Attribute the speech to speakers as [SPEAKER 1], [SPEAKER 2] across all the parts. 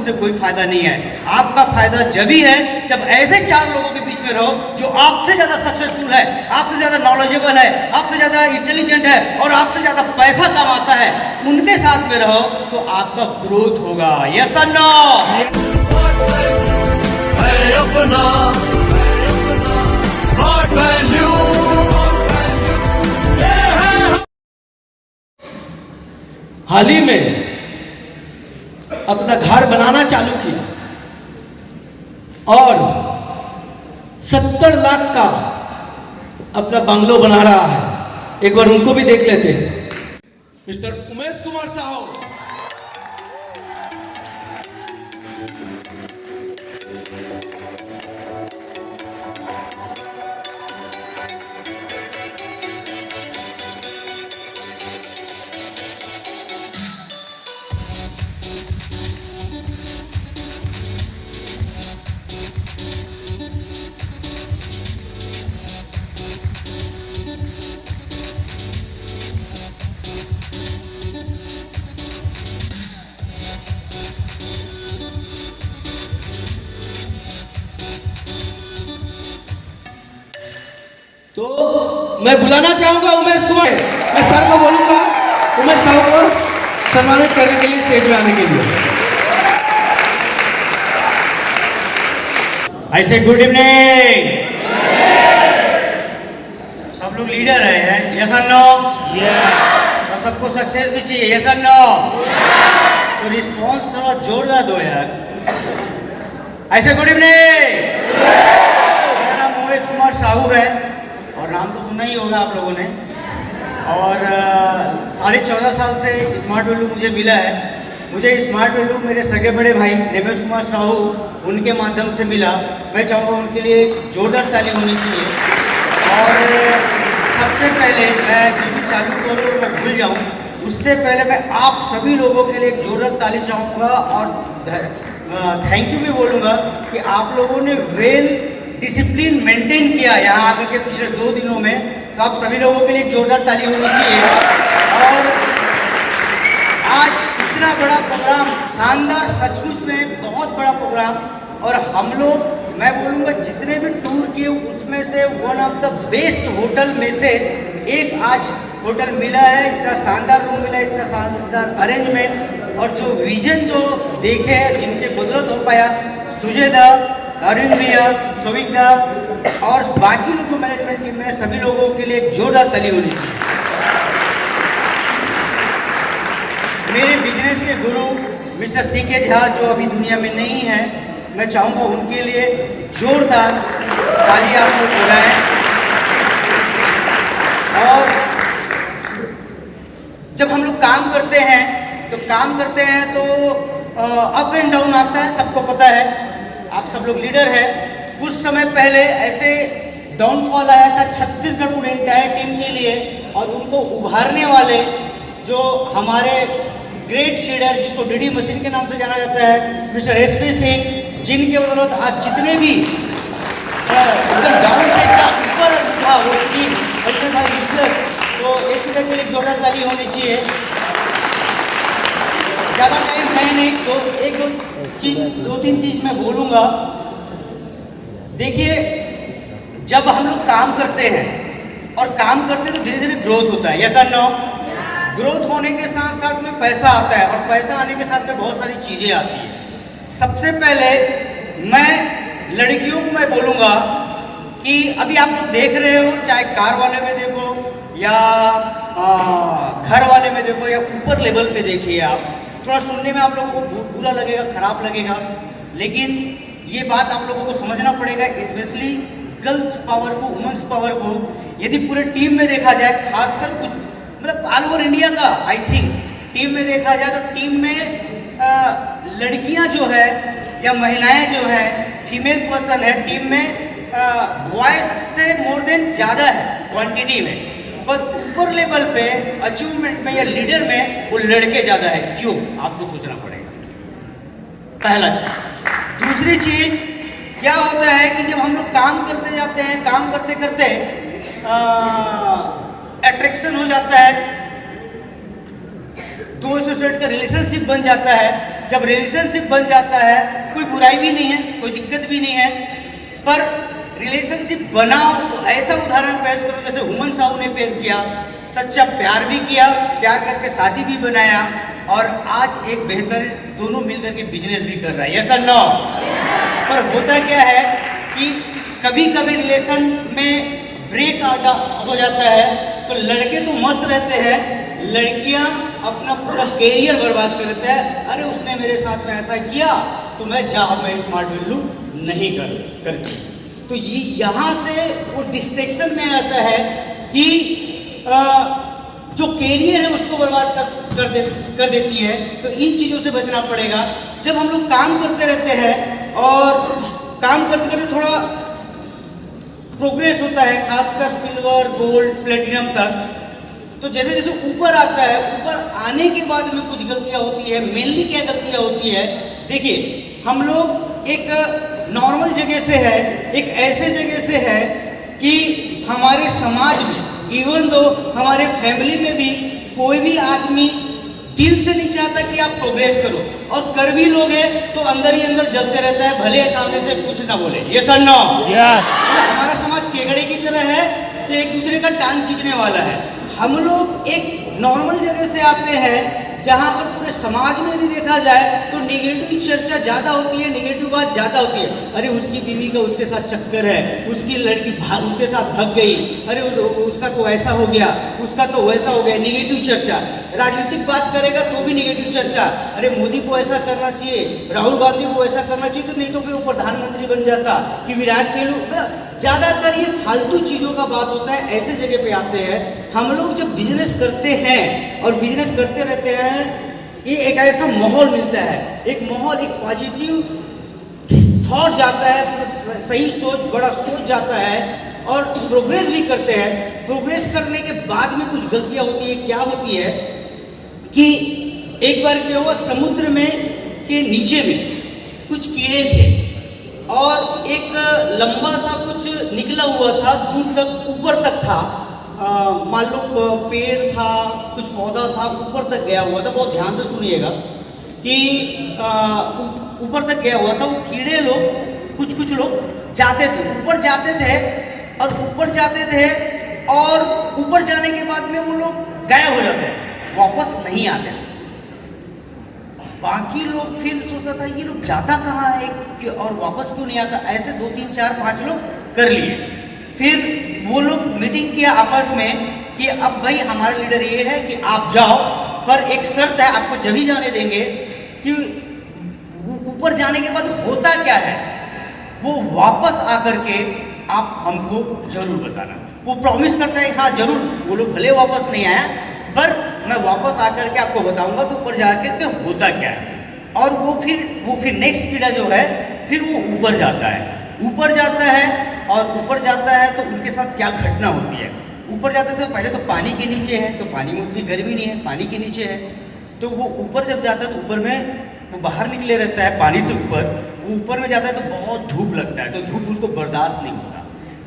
[SPEAKER 1] उससे कोई फायदा नहीं है। आपका फायदा जब ही है जब ऐसे चार लोगों के बीच में रहो जो आपसे ज़्यादा सक्सेसफुल है, आपसे ज़्यादा नॉलेजेबल है, आपसे ज़्यादा इंटेलिजेंट है और आपसे ज़्यादा पैसा कमाता है। उनके साथ में रहो तो आपका ग्रोथ होगा। यस और नो?
[SPEAKER 2] हाल ही में अपना घर बनाना चालू किया और 70 लाख का अपना बंगलो बना रहा है। एक बार उनको भी देख लेते हैं। मिस्टर उमेश कुमार साहब। तो मैं बुलाना चाहूंगा उमेश कुमार। मैं सर को बोलूंगा उमेश साहब को सम्मानित करने के लिए स्टेज में आने के लिए।
[SPEAKER 1] ऐसे गुड इवनिंग। सब लोग लीडर है, यस और नो? और सबको सक्सेस भी चाहिए, यस और नो? तो रिस्पॉन्स थोड़ा जोरदार दो यार। ऐसे गुड इवनिंग। मेरा नाम उमेश कुमार साहू है और नाम तो सुना ही होगा आप लोगों ने। और 14.5 साल से स्मार्ट वैल्यू मुझे मिला है। मुझे स्मार्ट वैल्यू मेरे सगे बड़े भाई निमेश कुमार साहू उनके माध्यम से मिला। मैं चाहूँगा उनके लिए एक जोरदार ताली होनी चाहिए। और सबसे पहले मैं जो भी चालू करूँ मैं भूल जाऊँ, उससे पहले मैं आप सभी लोगों के लिए एक जोरदार ताली चाहूँगा और थैंक यू भी बोलूँगा कि आप लोगों ने वेल डिसिप्लिन मेंटेन किया यहाँ आकर के पिछले 2 दिनों में। तो आप सभी लोगों के लिए एक जोरदार ताली होनी चाहिए। और आज इतना बड़ा प्रोग्राम, शानदार, सचमुच में बहुत बड़ा प्रोग्राम। और हम लोग, मैं बोलूँगा जितने भी टूर किए उसमें से one of the best hotel में से एक आज होटल मिला है। इतना शानदार रूम मिला है, इतना शानदार अरेंजमेंट और जो विजन जो देखे हैं, जिनके बदौलत हो पाया, सुजय दा, अरविंद भैया, शोभिक दा और बाकी लोग जो मैनेजमेंट टीम में, सभी लोगों के लिए एक जोरदार ताली होनी चाहिए। मेरे बिजनेस के गुरु मिस्टर सीके झा जो अभी दुनिया में नहीं है, मैं चाहूँगा उनके लिए जोरदार ताली आप लोग बजाएं। और जब हम लोग काम करते हैं तो अप एंड डाउन आता है, सबको पता है। आप सब लोग लीडर हैं। कुछ समय पहले ऐसे डाउनफॉल आया था छत्तीसगढ़ पूरे इंटायर टीम के लिए और उनको उभारने वाले जो हमारे ग्रेट लीडर, जिसको डीडी मशीन के नाम से जाना जाता है, मिस्टर एसपी सिंह, जिनके बदौलत आज जितने भी एकदम डाउन से एकदम ऊपर उठा वो टीम, इतने सारे लीडर्स, तो एक के लिए जोरदार ताली होनी चाहिए। ज़्यादा टाइम है नहीं तो दो तीन चीज़ मैं बोलूँगा। देखिए, जब हम लोग काम करते हैं और काम करते हैं तो धीरे धीरे ग्रोथ होता है, यस और नो? ग्रोथ होने के साथ साथ में पैसा आता है और पैसा आने के साथ में बहुत सारी चीज़ें आती हैं। सबसे पहले मैं लड़कियों को मैं बोलूँगा कि अभी आप लोग देख रहे हो, चाहे कार वाले में देखो या घर वाले में देखो या ऊपर लेवल पे देखिए, आप थोड़ा सुनने में आप लोगों को बुरा लगेगा, खराब लगेगा, लेकिन ये बात आप लोगों को समझना पड़ेगा, स्पेशली गर्ल्स पावर को, वुमेन्स पावर को। यदि पूरे टीम में देखा जाए, खासकर कुछ मतलब ऑल ओवर इंडिया का आई थिंक टीम में देखा जाए तो टीम में लड़कियां जो है या महिलाएं जो है, फीमेल पर्सन है टीम में, बॉयज से मोर देन ज़्यादा है क्वांटिटी में, पर ऊपर लेवल पे अचीवमेंट में या लीडर में वो लड़के ज़्यादा है। क्यों? आपको सोचना पड़ेगा, पहला चीज़। दूसरी चीज़ क्या होता है कि जब हम लोग काम करते जाते हैं, काम करते करते अट्रैक्शन हो जाता है, दो एसोसिएट का रिलेशनशिप बन जाता है, जब रिलेशनशिप बन जाता है कोई बुराई भी नहीं है, कोई दिक्कत भी नहीं है, पर रिलेशनशिप बनाओ तो ऐसा उदाहरण पेश करो जैसे हुमन साहू ने पेश किया। सच्चा प्यार भी किया, प्यार करके शादी भी बनाया और आज एक बेहतर दोनों मिलकर के बिजनेस भी कर रहा है। यस और नो? पर होता क्या है कि कभी कभी रिलेशन में ब्रेक हो जाता है तो लड़के तो मस्त रहते हैं, लड़कियां अपना पूरा कैरियर बर्बाद कर देते हैं। अरे उसने मेरे साथ में ऐसा किया तो मैं स्मार्ट वैल्यू नहीं करती। तो ये यहाँ से वो डिस्ट्रैक्शन में आता है कि जो कैरियर है उसको बर्बाद कर देती है। तो इन चीज़ों से बचना पड़ेगा। जब हम लोग काम करते रहते हैं और काम करते करते थोड़ा प्रोग्रेस होता है, खासकर सिल्वर, गोल्ड, प्लेटिनम तक, तो जैसे जैसे ऊपर आता है, ऊपर आने के बाद में कुछ गलतियां होती है। मेनली क्या गलतियां होती है? देखिए, हम लोग एक नॉर्मल जगह से है, एक ऐसे जगह से है कि हमारे समाज में, इवन दो हमारे फैमिली में भी कोई भी आदमी दिल से नहीं चाहता कि आप प्रोग्रेस करो, और कर भी लोगे तो अंदर ही अंदर जलते रहता है, भले सामने से कुछ ना बोले। ये सर नो? तो हमारा समाज केकड़े की तरह है, तो एक दूसरे का टांग खींचने वाला है। हम लोग एक नॉर्मल जगह से आते हैं जहाँ पर पूरे समाज में यदि देखा जाए तो निगेटिव चर्चा ज़्यादा होती है, निगेटिव बात ज़्यादा होती है। अरे उसकी बीवी का उसके साथ चक्कर है, उसकी लड़की उसके साथ भाग गई, अरे उसका तो ऐसा हो गया, उसका तो वैसा हो गया, निगेटिव चर्चा। राजनीतिक बात करेगा तो भी निगेटिव चर्चा, अरे मोदी को ऐसा करना चाहिए, राहुल गांधी को ऐसा करना चाहिए, तो नहीं तो फिर वो प्रधानमंत्री बन जाता, कि विराट कोहली। ज़्यादातर ये फालतू चीज़ों का बात होता है। ऐसे जगह पे आते हैं हम लोग जब बिजनेस करते हैं और बिजनेस करते रहते हैं, ये एक ऐसा माहौल मिलता है, एक माहौल, एक पॉजिटिव थॉट जाता है, सही सोच, बड़ा सोच जाता है और प्रोग्रेस भी करते हैं। प्रोग्रेस करने के बाद में कुछ गलतियां होती है। क्या होती है कि एक बार क्या हुआ, समुद्र में के नीचे में कुछ कीड़े थे और एक लंबा सा कुछ निकला हुआ था, दूर तक, ऊपर तक था, मान लो पेड़ था, कुछ पौधा था, ऊपर तक गया हुआ था। बहुत ध्यान से सुनिएगा कि ऊपर तक गया हुआ था। वो कीड़े लोग, कुछ लोग जाते थे, ऊपर जाते थे और ऊपर जाते थे और ऊपर जाने के बाद में वो लोग गायब हो जाते थे, वापस नहीं आते थे। बाकी लोग फिर सोचता था ये लोग जाता कहाँ है और वापस क्यों नहीं आता। ऐसे 2 3 4 5 लोग कर लिए। फिर वो लोग मीटिंग किया आपस में कि अब भाई हमारा लीडर ये है कि आप जाओ, पर एक शर्त है, आपको जब ही जाने देंगे कि ऊपर जाने के बाद होता क्या है वो वापस आकर के आप हमको जरूर बताना। वो प्रॉमिस करता है, हाँ जरूर, वो लोग भले वापस नहीं आया पर मैं वापस आकर के आपको बताऊंगा कि ऊपर जाकर के होता क्या है। और वो फिर नेक्स्ट कीड़ा जो है फिर वो ऊपर जाता है, ऊपर जाता है और ऊपर जाता है तो उनके साथ क्या घटना होती है। ऊपर जाता है तो पहले तो पानी के नीचे है, तो पानी में उतनी गर्मी नहीं है, पानी के नीचे है। तो वो ऊपर जब जाता है तो ऊपर में वो बाहर निकले रहता है पानी से ऊपर, वो ऊपर में जाता है तो बहुत धूप लगता है, तो धूप उसको बर्दाश्त नहीं होता,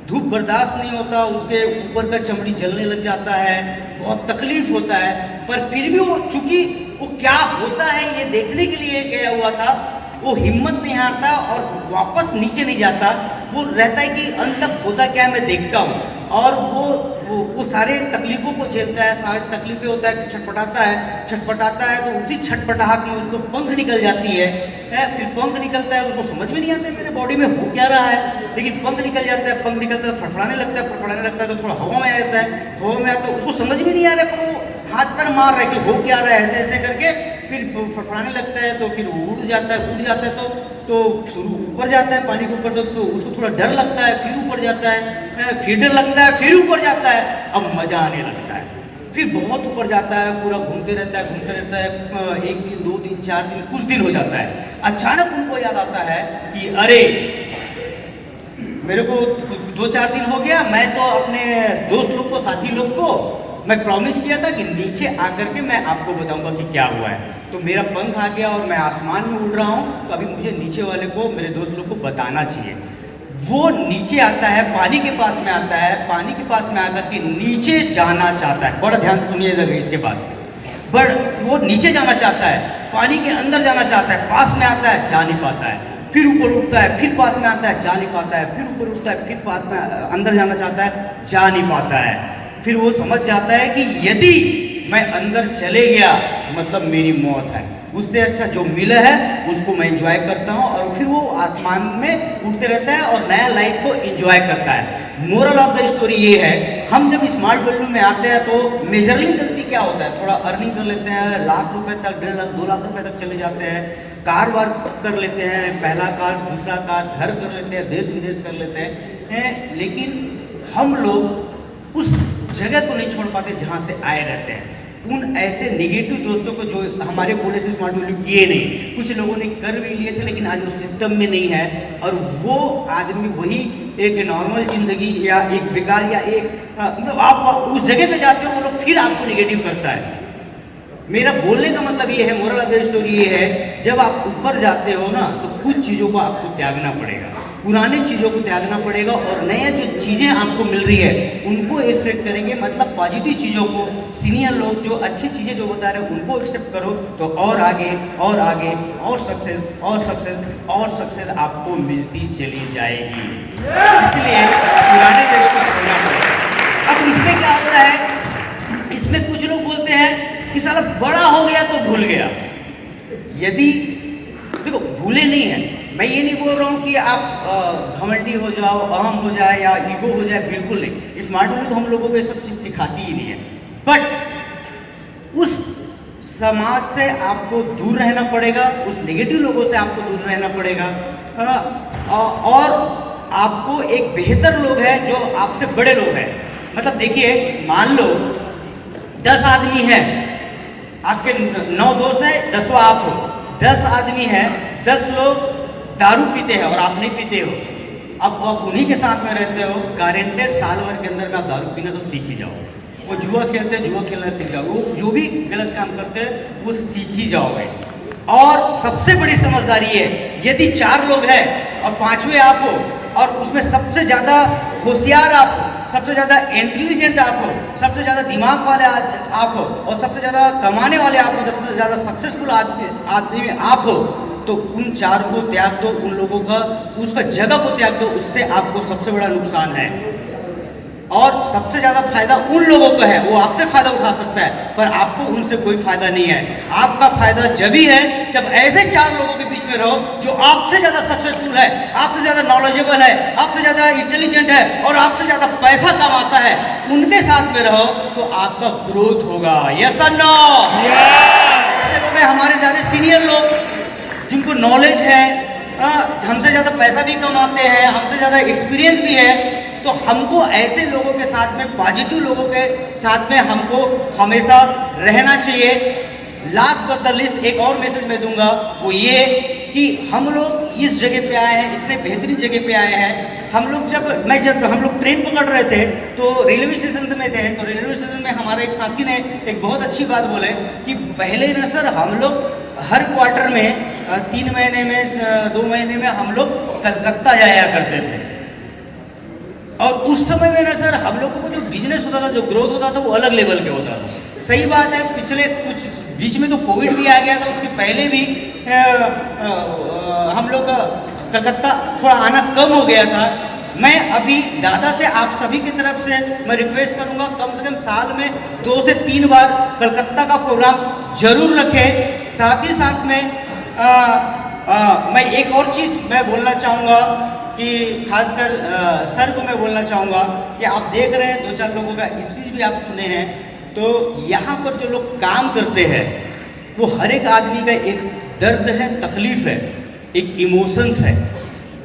[SPEAKER 1] धूप बर्दाश्त नहीं होता, उसके ऊपर का चमड़ी जलने लग जाता है, बहुत तकलीफ होता है। पर फिर भी वो, चूंकि वो क्या होता है ये देखने के लिए गया हुआ था, वो हिम्मत नहीं हारता और वापस नीचे नहीं जाता। वो रहता है कि अंत तक होता क्या है मैं देखता हूँ, और वो सारे तकलीफ़ों को झेलता है, सारी तकलीफ़ें होता है, छटपटाता है तो उसी छटपटाहट में उसको पंख निकल जाती है। फिर पंख निकलता है तो उसको समझ में नहीं आता है मेरे बॉडी में हो क्या रहा है, लेकिन पंख निकल जाता है, पंख निकलता है तो फड़फड़ाने लगता है तो थोड़ा हवा में आ जाता है, हवा में आता है उसको समझ में नहीं आ रहा है, पर वो हाथ पर मार रहा है कि हो क्या रहा है, ऐसे ऐसे करके फिर फड़फड़ाने लगता है, तो फिर वो उड़ जाता है तो शुरू ऊपर जाता है पानी के ऊपर, तो उसको थोड़ा डर लगता है, फिर ऊपर जाता है, फिर डर लगता है, फिर ऊपर जाता है, अब मज़ा आने लगता है, फिर बहुत ऊपर जाता है, पूरा घूमते रहता है। 1 दिन 2 दिन 4 दिन कुछ दिन हो जाता है। अचानक उनको याद आता है कि अरे मेरे को 2-4 दिन हो गया, मैं तो अपने दोस्त लोग को, साथी लोग को मैं प्रॉमिस किया था कि नीचे आकर के मैं आपको बताऊंगा कि क्या हुआ है, तो मेरा पंख आ गया और मैं आसमान में उड़ रहा हूँ, तो अभी मुझे नीचे वाले को, मेरे दोस्त लोग को बताना चाहिए। वो नीचे आता है, पानी के पास में आता है, पानी के पास में आकर के नीचे जाना चाहता है। बड़ा ध्यान से सुनिएगा इसके बाद, बट वो नीचे जाना चाहता है, पानी के अंदर जाना चाहता है, पास में आता है, जा नहीं पाता है, फिर ऊपर उठता है, फिर पास में आता है, जा नहीं पाता है, फिर ऊपर उठता है, फिर पास में अंदर जाना चाहता है, जा नहीं पाता है। फिर वो समझ जाता है कि यदि मैं अंदर चले गया मतलब मेरी मौत है, उससे अच्छा जो मिला है उसको मैं एंजॉय करता हूँ, और फिर वो आसमान में उड़ते रहता है और नया लाइफ को एंजॉय करता है। मोरल ऑफ द स्टोरी ये है, हम जब स्मार्ट वैल्यू में आते हैं तो मेजरली गलती क्या होता है, थोड़ा अर्निंग कर लेते हैं, लाख रुपए तक, 1.5 लाख 2 लाख रुपए तक चले जाते हैं, कार वार कर लेते हैं, पहला कार दूसरा कार, घर कर लेते हैं, देश विदेश कर लेते हैं, लेकिन हम लोग उस जगह को नहीं छोड़ पाते जहाँ से आए रहते हैं। उन ऐसे निगेटिव दोस्तों को जो हमारे बोले से स्मार्ट वैल्यू किए नहीं, कुछ लोगों ने कर भी लिए थे लेकिन आज वो सिस्टम में नहीं है, और वो आदमी वही एक नॉर्मल जिंदगी या एक बेकार या एक मतलब आप उस जगह पे जाते हो, वो लोग फिर आपको निगेटिव करता है। मेरा बोलने का मतलब ये है, मोरल ऑफ द स्टोरी ये है, जब आप ऊपर जाते हो ना तो कुछ चीज़ों को आपको त्यागना पड़ेगा, पुरानी चीज़ों को त्यागना पड़ेगा, और नया जो चीज़ें आपको मिल रही है उनको एक्सेप्ट करेंगे, मतलब पॉजिटिव चीज़ों को, सीनियर लोग जो अच्छी चीज़ें जो बता रहे हैं उनको एक्सेप्ट करो, तो और आगे और आगे और सक्सेस और सक्सेस और सक्सेस आपको मिलती चली जाएगी। इसलिए पुराने जगह को छोड़ना पड़ेगा। अब इसमें क्या होता है, इसमें कुछ लोग बोलते हैं कि साला बड़ा हो गया तो भूल गया। यदि देखो भूले नहीं है, मैं ये नहीं बोल रहा हूँ कि आप घमंडी हो जाओ, अहम हो जाए या ईगो हो जाए, बिल्कुल नहीं। स्मार्ट वैल्यू तो हम लोगों को ये सब चीज़ सिखाती ही नहीं है, बट उस समाज से आपको दूर रहना पड़ेगा, उस नेगेटिव लोगों से आपको दूर रहना पड़ेगा, और आपको एक बेहतर लोग हैं जो आपसे बड़े लोग हैं। मतलब देखिए, मान लो 10 आदमी है, आपके 9 दोस्त हैं, 10वां आप हो, 10 आदमी है, 10 लोग दारू पीते हैं और आप नहीं पीते हो। अब आप उन्हीं के साथ में रहते हो, गारंटेड साल भर के अंदर में आप दारू पीना तो सीख ही जाओगे, वो जुआ खेलते हैं जुआ खेलना सीख जाओगे, वो जो भी गलत काम करते हैं वो सीख ही जाओगे। और सबसे बड़ी समझदारी है, यदि 4 लोग हैं और 5वें आप हो, और उसमें सबसे ज़्यादा होशियार आप हो, सबसे ज़्यादा इंटेलिजेंट आप हो, सबसे ज़्यादा दिमाग वाले आप हो, और सबसे ज़्यादा कमाने वाले आप हो, सबसे ज़्यादा सक्सेसफुल आदमी आप हो, तो उन 4 को त्याग दो, उन लोगों का उसका जगह को त्याग दो, उससे आपको सबसे बड़ा नुकसान है। और सबसे ज़्यादा फायदा उन लोगों को है, वो आपसे फ़ायदा उठा सकता है, पर आपको उनसे कोई फ़ायदा नहीं है। आपका फ़ायदा जब ही है जब ऐसे 4 लोगों के बीच में रहो जो आपसे ज़्यादा सक्सेसफुल है, आपसे ज़्यादा नॉलेजेबल है, आपसे ज़्यादा इंटेलिजेंट है और आपसे ज़्यादा पैसा कमाता है, उनके साथ में रहो तो आपका ग्रोथ होगा। यस और नो? ऐसे लोग हैं हमारे ज़्यादा सीनियर लोग जिनको नॉलेज है, हमसे ज़्यादा पैसा भी कमाते हैं, हमसे ज़्यादा एक्सपीरियंस भी है, तो हमको ऐसे लोगों के साथ में, पॉजिटिव लोगों के साथ में हमको हमेशा रहना चाहिए। लास्ट बट द लिस्ट एक और मैसेज मैं दूंगा, वो ये कि हम लोग इस जगह पे आए हैं, इतने बेहतरीन जगह पे आए हैं। हम लोग जब हम लोग ट्रेन पकड़ रहे थे तो रेलवे स्टेशन में थे, तो रेलवे स्टेशन में हमारा एक साथी ने एक बहुत अच्छी बात बोले कि पहले ना सर हम लोग हर क्वार्टर में 3 महीने में 2 महीने में हम लोग कलकत्ता जाया करते थे, और उस समय में ना सर हम लोगों को जो बिजनेस होता था, जो ग्रोथ होता था, वो अलग लेवल के होता था। सही बात है, पिछले कुछ बीच में तो कोविड भी आ गया था, उसके पहले भी हम लोग कलकत्ता थोड़ा आना कम हो गया था। मैं अभी दादा से आप सभी की तरफ से मैं रिक्वेस्ट करूंगा, कम से कम साल में 2 से 3 बार कलकत्ता का प्रोग्राम जरूर रखें। साथ ही साथ में मैं एक और चीज़ मैं बोलना चाहूँगा कि खासकर सर को मैं बोलना चाहूँगा कि आप देख रहे हैं 2-4 लोगों का स्पीच भी आप सुने हैं, तो यहाँ पर जो लोग काम करते हैं वो हर एक आदमी का एक दर्द है, तकलीफ़ है, एक इमोशंस है।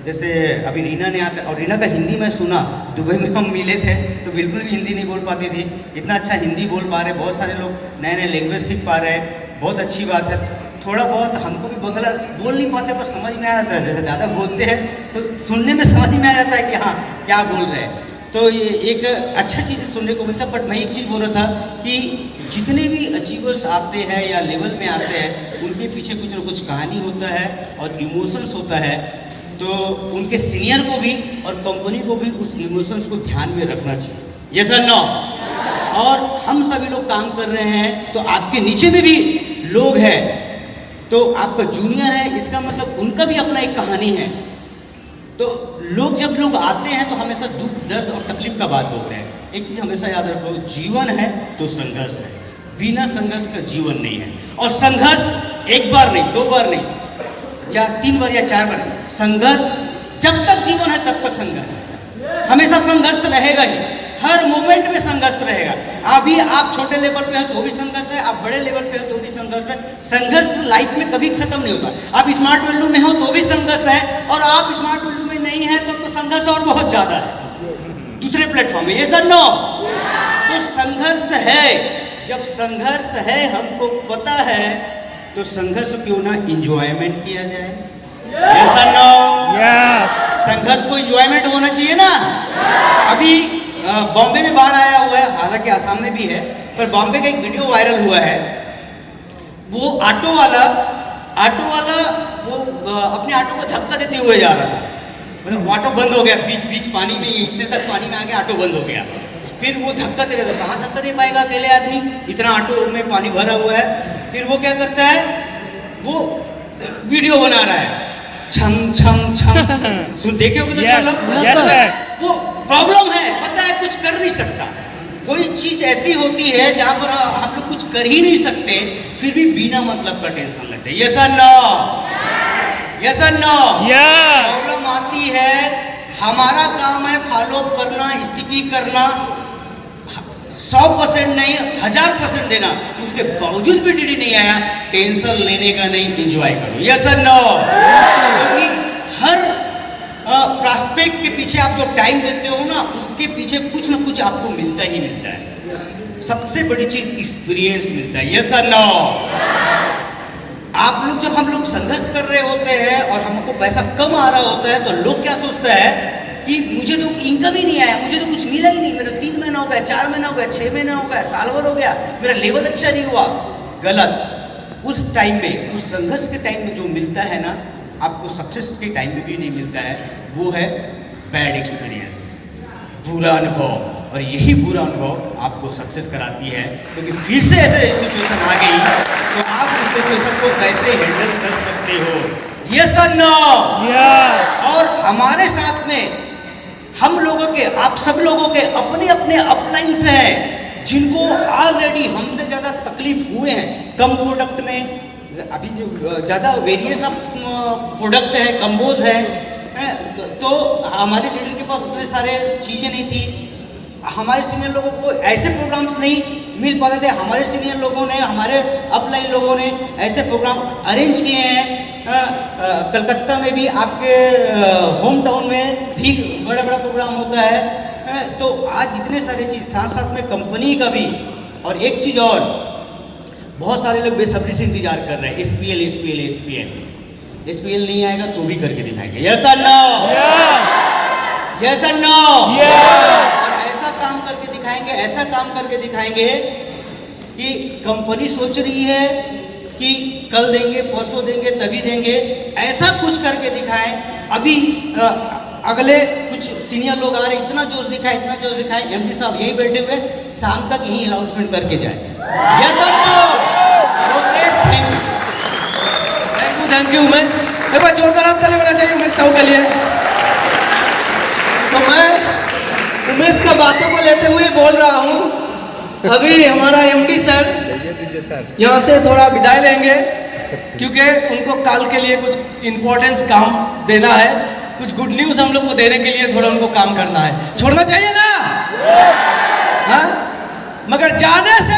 [SPEAKER 1] जैसे अभी रीना ने आकर, और रीना का हिंदी मैं सुना, दुबई में हम मिले थे तो बिल्कुल भी हिंदी नहीं बोल पाती थी, इतना अच्छा हिंदी बोल पा रहे, बहुत सारे लोग नए नए लैंग्वेज सीख पा रहे हैं, बहुत अच्छी बात है। थोड़ा बहुत हमको भी बंगला बोल नहीं पाते पर समझ में आ जाता है, जैसे दादा बोलते हैं तो सुनने में समझ में आ जाता है कि हाँ क्या बोल रहे हैं, तो ये एक अच्छा चीज़ सुनने को मिलता है। बट मैं एक चीज़ बोल रहा था कि जितने भी अचीवर्स आते हैं या लेवल में आते हैं, उनके पीछे कुछ न कुछ कहानी होता है और इमोशंस होता है, तो उनके सीनियर को भी और कंपनी को भी उस इमोशंस को ध्यान में रखना चाहिए। यस और नो? और हम सभी लोग काम कर रहे हैं तो आपके नीचे में भी लोग हैं तो आपका जूनियर है, इसका मतलब उनका भी अपना एक कहानी है। तो जब लोग आते हैं तो हमेशा दुख, दर्द और तकलीफ का बात बोलते हैं। एक चीज़ हमेशा याद रखो, जीवन है तो संघर्ष है, बिना संघर्ष का जीवन नहीं है। और संघर्ष एक बार नहीं, 2 बार नहीं, या 3 बार या 4 बार। संघर्ष जब तक जीवन है तब तक संघर्ष है, हमेशा संघर्ष रहेगा ही, हर मोमेंट में संघर्ष रहेगा। अभी आप छोटे लेवल पे हो तो भी संघर्ष है, आप बड़े लेवल पे हो तो भी संघर्ष है। संघर्ष लाइफ में कभी खत्म नहीं होता। आप स्मार्ट वैल्यू में हो तो भी संघर्ष है, और आप स्मार्ट वैल्यू में नहीं है तो संघर्ष और बहुत ज्यादा है दूसरे प्लेटफॉर्म में। ये सर नो, तो संघर्ष है। जब संघर्ष है, हमको पता है, तो संघर्ष क्यों ना इंजॉयमेंट किया जाए। ये सर नो, संघर्ष को इंजॉयमेंट होना चाहिए ना। अभी बॉम्बे में बाढ़ आया हुआ है, हालांकि आसाम में भी है, पर बॉम्बे का एक वीडियो वायरल हुआ है। वो ऑटो वाला वो अपने ऑटो को धक्का देते हुए जा रहा था, मतलब ऑटो बंद हो गया, बीच पानी में, इतने तक पानी में आ गया, ऑटो बंद हो गया। फिर वो धक्का दे रहा था, कहाँ धक्का दे पाएगा अकेले आदमी, इतना ऑटो में पानी भरा हुआ है। फिर वो क्या करता है, वो वीडियो बना रहा है, छम छम छम, सुन देखे हो तो चलो। वो प्रॉब्लम है, पता है कुछ कर नहीं सकता। कोई चीज ऐसी होती है जहां पर हम लोग कुछ कर ही नहीं सकते, फिर भी बिना मतलब का टेंशन लेते हैं। यस और नो, यस और नो। प्रॉब्लम आती है, हमारा काम है फॉलो अप करना, स्टिकी करना, 100% नहीं 1000% देना। उसके बावजूद भी डीडी नहीं आया, टेंशन लेने का नहीं, एंजॉय करो। यस और नो। क्योंकि हर प्रॉस्पेक्ट के पीछे आप जो टाइम देते हो ना, उसके पीछे कुछ ना कुछ आपको मिलता ही मिलता है। सबसे बड़ी चीज एक्सपीरियंस मिलता है। यस और नो। आप लोग जब हम लोग संघर्ष कर रहे होते हैं और हमको पैसा कम आ रहा होता है, तो लोग क्या सोचते हैं कि मुझे तो इनकम ही नहीं आया, मुझे तो कुछ मिला ही नहीं, मेरा 3 महीना हो गया, 4 महीना हो गया, 6 महीना हो गया, साल भर हो गया, मेरा लेवल अच्छा नहीं हुआ। गलत। उस टाइम में, उस संघर्ष के टाइम में जो मिलता है ना, आपको सक्सेस के टाइम में भी नहीं मिलता है, वो है बैड एक्सपीरियंस, बुरा अनुभव। और यही बुरा अनुभव आपको सक्सेस कराती है, क्योंकि फिर से ऐसे सिचुएशन आ गई तो आप उस सिचुएशन को कैसे हैंडल कर सकते हो। यस और नो। और हमारे साथ में हम लोगों के, आप सब लोगों के अपने अपने अपलाइंस हैं, जिनको ऑलरेडी हमसे ज़्यादा तकलीफ हुए हैं कम प्रोडक्ट में। अभी जो ज़्यादा वेरियस ऑफ प्रोडक्ट है, कम्बोज है, तो हमारे लीडर के पास उतने सारे चीज़ें नहीं थी। हमारे सीनियर लोगों को ऐसे प्रोग्राम्स नहीं मिल पाते थे। हमारे सीनियर लोगों ने, हमारे अपलाइन लोगों ने ऐसे प्रोग्राम अरेंज किए हैं। कलकत्ता में भी, आपके होम टाउन में भी बड़ा बड़ा प्रोग्राम होता है। तो आज इतने सारे चीज़, साथ साथ में कंपनी का भी। और एक चीज़ और, बहुत सारे लोग बेसब्री से इंतजार कर रहे हैं, SPL SPL SPL SPL नहीं आएगा तो भी करके दिखाएंगे। यस और नो, यस और नो। और ऐसा काम करके दिखाएंगे, ऐसा काम करके दिखाएंगे कि कंपनी सोच रही है कि कल देंगे, परसों देंगे, तभी देंगे, ऐसा कुछ करके दिखाएं। अभी अगले कुछ सीनियर लोग आ रहे, इतना जोश दिखाए, इतना जोश दिखाए, MD साहब यही बैठे हुए, शाम तक यही अनाउंसमेंट करके जाए। यस और no. Okay,
[SPEAKER 2] thank you Umesh. एक बार जोरदार हाथ ताली बना चाहिए उमेश साहब के लिए। तो मैं उमेश का बातों को लेते हुए बोल रहा हूँ। अभी हमारा MD सर यहाँ से थोड़ा विदाई लेंगे, क्योंकि उनको कल के लिए कुछ इम्पोर्टेंस काम देना है, कुछ गुड न्यूज़ हम लोग को देने के लिए थोड़ा उनको काम करना है। छोड़ना चाहिए ना, हाँ? मगर जाने से